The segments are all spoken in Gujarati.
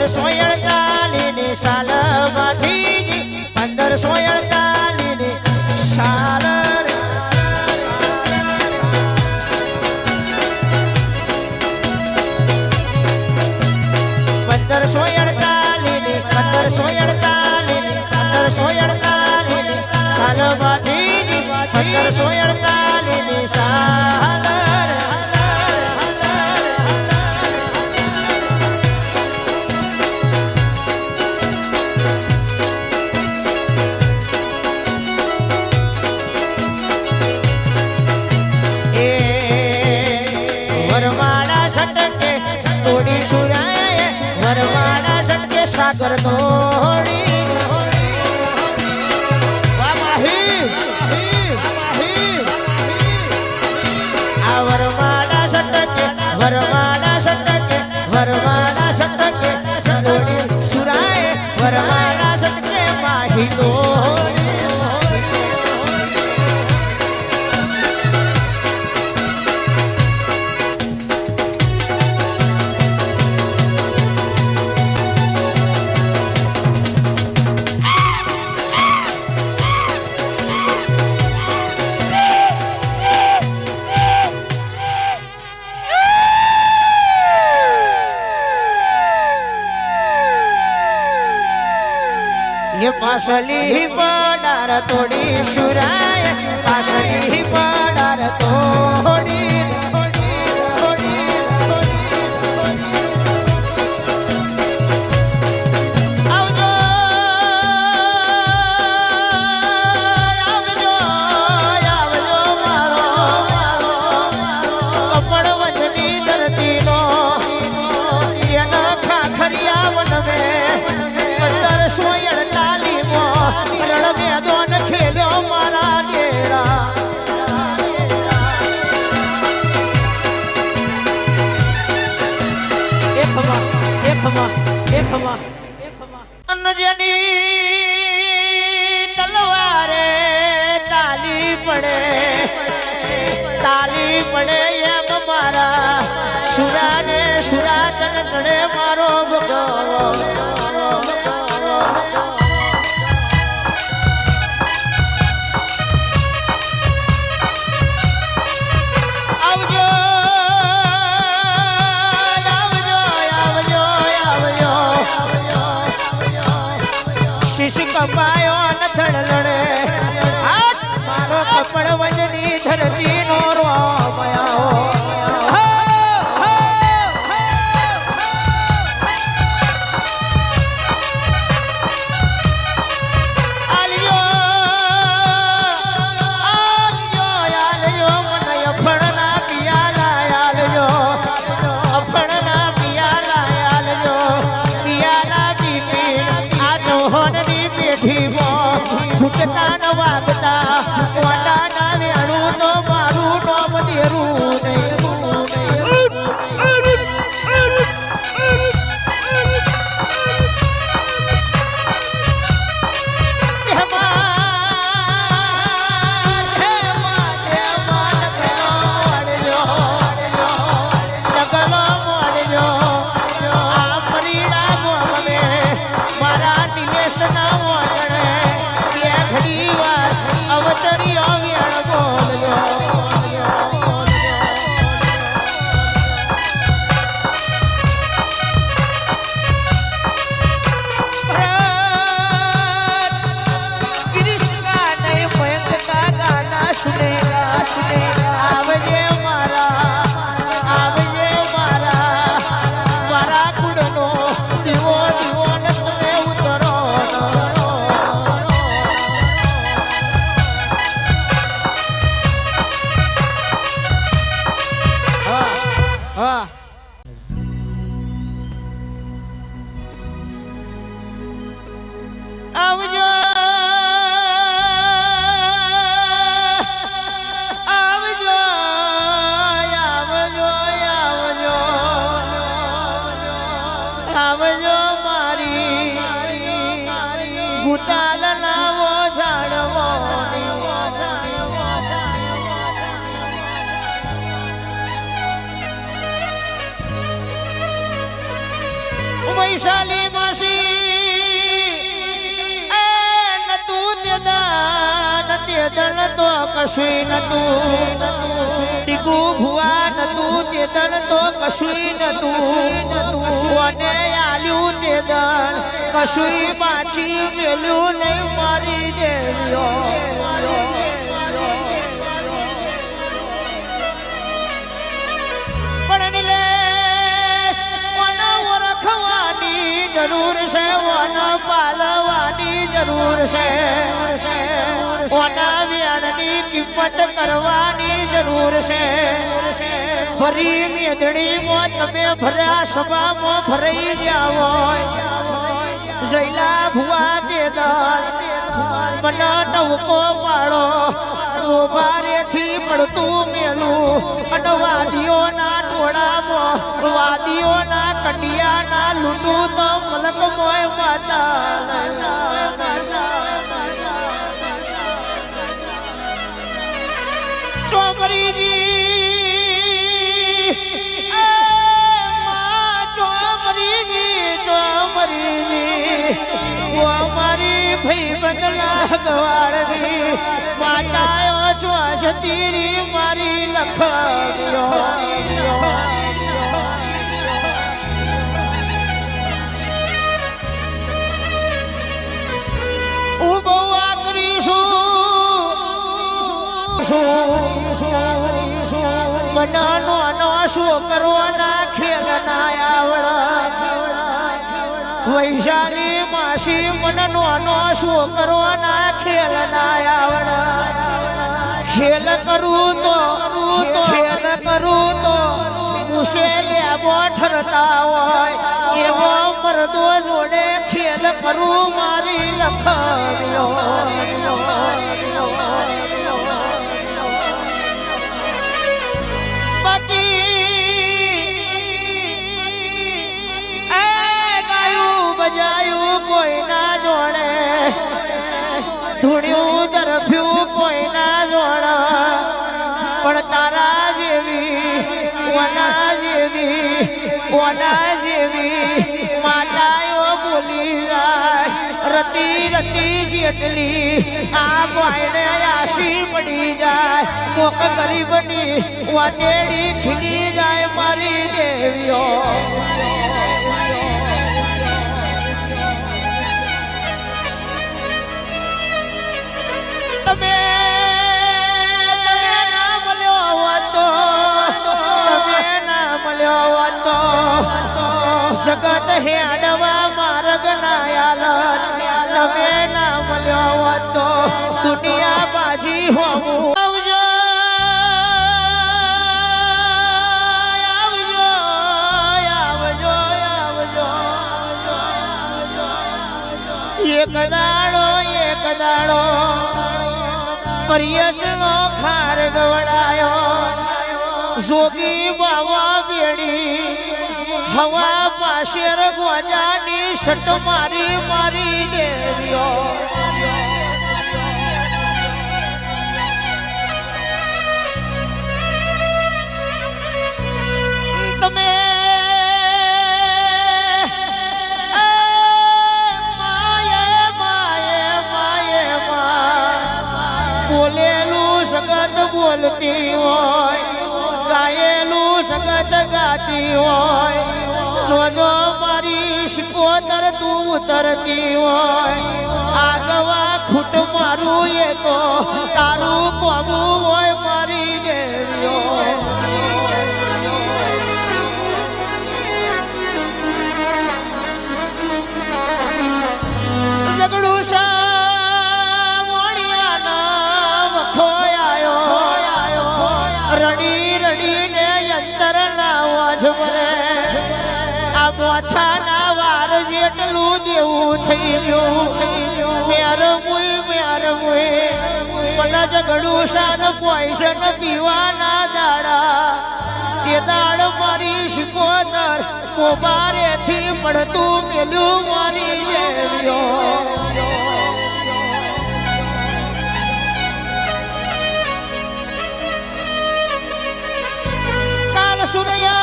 1548 સાલમાંથી 1548 સાલ 1548 સાલ વરવાડા છટકે તોડી સુરાય વરવાડા છટકે સાગર તોડી આ વરવાડા છટકે વરવાડા છટકે વરવાડા છટકે તોડી સુરાય વરવાડા છટકે માહી તોડી પાસલી પડાર તોડી સુરાય પાસલી પડાર તોડી આવજો આવજો આવજો મારો કપડ વજની ધરતીનો એના ખાખરિયા વનવે 1548 રણ મેદાન ખેલ્યો મારા ડેરા જેની તલવારે તાલી પડે એમ મારા સુરાને સુરાતન ચડે મારો ભગવો કપાયો ન ધડ લડે મારો કપડ વજની ધરતી નો રોમયાઓ ફૂટતા ન વાગતા વાટા ના વેણું તો મારું નોમ દેરું મારા નિવેશ ના અવતરી વેણ બોલજો कृष्णा नहीं भयंक का गाना सुनेगा आवजे मारा कुड़नो दिवो न તમે ઉતરો આવજો આવજો આવજો આવજો આવજો મારી ગુતાલ લાવો ઝાડવો વૈશાલી માસી એ નતું તે દાન તે દળ તો કશું નતું ડીગુ ભુવા નતું તે દળ તો કશું નતું કોને આલ્યું તે દળ કશું પાછી મેલ્યું નહીં મારી દેવીઓ જરૂર છે ઓના પાલવાની જરૂર છે ઓના વ્યાણની કિંમત કરવાની જરૂર છે ભરી મેદડીમાં તમે ભર્યા સભામાં ભરાઈ ગયા હોય જયલા ભુવા તે દલ મને ટવકો પાડો ઉભારેથી પડતું મેલું અને વાદીઓના ટોળામાં વાદીઓના કંડિયાના લૂંટું તો મલક મોય માતા ચોમરીજી ચોમરીજી અમારી ભાઈ બદલા ગવાડની માતાઓ શ્વાસતીરી મારી લખવ્યો ઉભો કરીશું મનાનો નો શું કરવાના ખેલ ના આવડ વૈશાલી માસી મનનો નો શું કરવાના ખેલ ના આવડ ખેલ કરું તો મુશે લેબો ઠરતા હોય એવો મરદો જોડે ખેલ કરું મારી લખવ્યો બજાયું કોઈ ના જોડે ધૂણ્યું દરફ્યું કોઈ ના જોડે પણ તારા જેવી ઓના જેવી માતાઓ બોલી જાય રતી રતી જેટલી આ બોયને આશી પડી જાય કોક ગરીબની વાટેડી ખીલી જાય મારી દેવીઓ તમે ના મળ્યો હતો જગત હેડવા માર્ગ ના આલત તમે ના મળ્યો હતો દુનિયા બાજી હોવું આવજો એક દાડો પરિયસનો ખાર ગવડાયો જોગી બાવા બેડી હવા પાશેર ગોજાની સટ મારી દેવીઓ તમે બોલેલું સગત બોલતી હોય ગાયેલું સગત ગાતી હોય સોજો મારી શિકોતર તું ઉતરતી હોય આગવા ખૂટ મારું એ તો તારું કોમું હોય મારી દેવીઓ ઝઘડું રડીને અંતર લાવો જમરે આ મોથાના વાર જેટલું દેવું થઈ ગયું મેર મુય મને ઝઘડું શાન પોઈશન પીવાના દાડા તે દાડ મારી શિકોતર મોબારેથી પડતું મેલ્યું મારી દેવીઓ સૂર્ય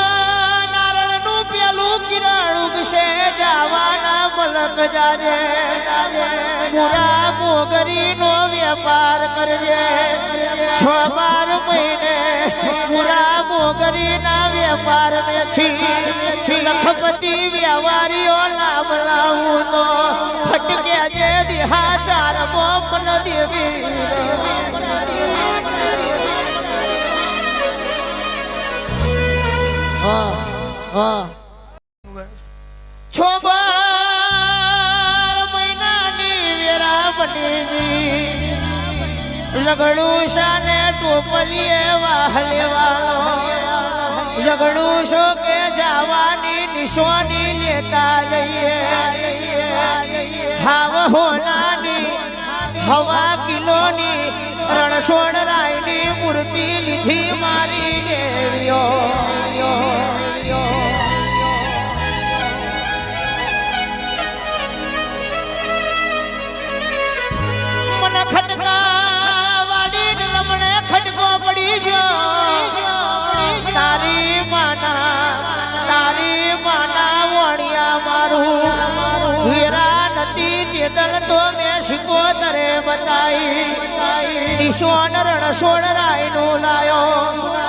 નારણનું પેલું કિરણ ઉગશે જા આવાના મલક જાજે પૂરા મોગરી નો વેપાર કરજે 6-12 મહિને પૂરા મોગરી ના વેપાર મેથી લખપતિ વ્યવહારીઓ નામ લાવું તો ફટકે જે દિહાચાર મોપન દેવી છોબાર મહિનાની વેરાવટીજી ઝઘડું શાને ટોપલીએ વાહલે વાળો ઝઘડું શો કે જવાની નિશોની લેતા જઈએ હાવ હોનાની હવા કિલોની રણછોડ રાયની મૂર્તિ લીધી મારી દેવીઓ મને ખટકા વાડી રમણે ખટકો પડી ગયો તારી માના વણિયા મારું વીરા નથી તેદલ તો મેં શિકોતરે બતાઈ નિશોન રણછોડ રાયનું લાયો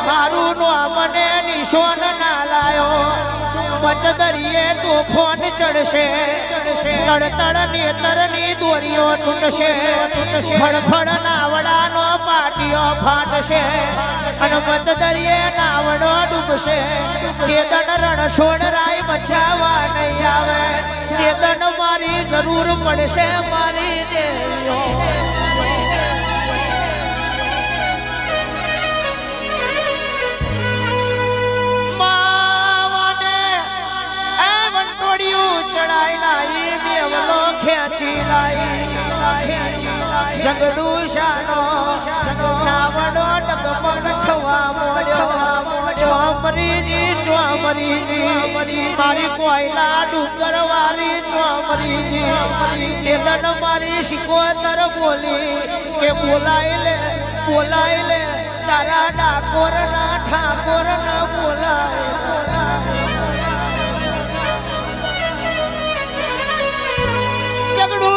મારું નો મને નિશોન ના લાયો મત દરિયે તોફાન ચડશે તડતડ નેતરની દોરીઓ તૂટશે ફળફળ નાવડાનો પાટીઓ ફાટશે અને મત દરિયે નાવડો ડૂબશે તેદન રણછોડ રાય બચાવવા નહીં આવે તેદન મારી જરૂર પડશે મારી દેવીઓ ચડાઈ લાઈ બેવલો ખેંચી લાઈ ઝઘડું શાનો નાવડો ડગમગ થવા મોડ્યો ચોમરીજી મારી કોયલા ડુંગર વારી ચોમરીજી તેદન મારી શિકોતર બોલી કે બોલાય લે તારા ડાકોર ના ઠાકોર ના બોલાય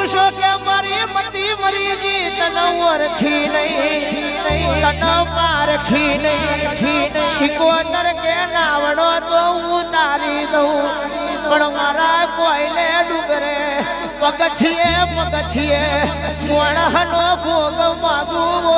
શો કે મારી મતી મરીજી તન ઓરખી નહીં તન પારખી નહીં શિકોતર કે નાવડો તો ઉતારી દઉં પણ મારા કોયલે ડુંગરે પગથિયે મોણહનો ભોગ માગું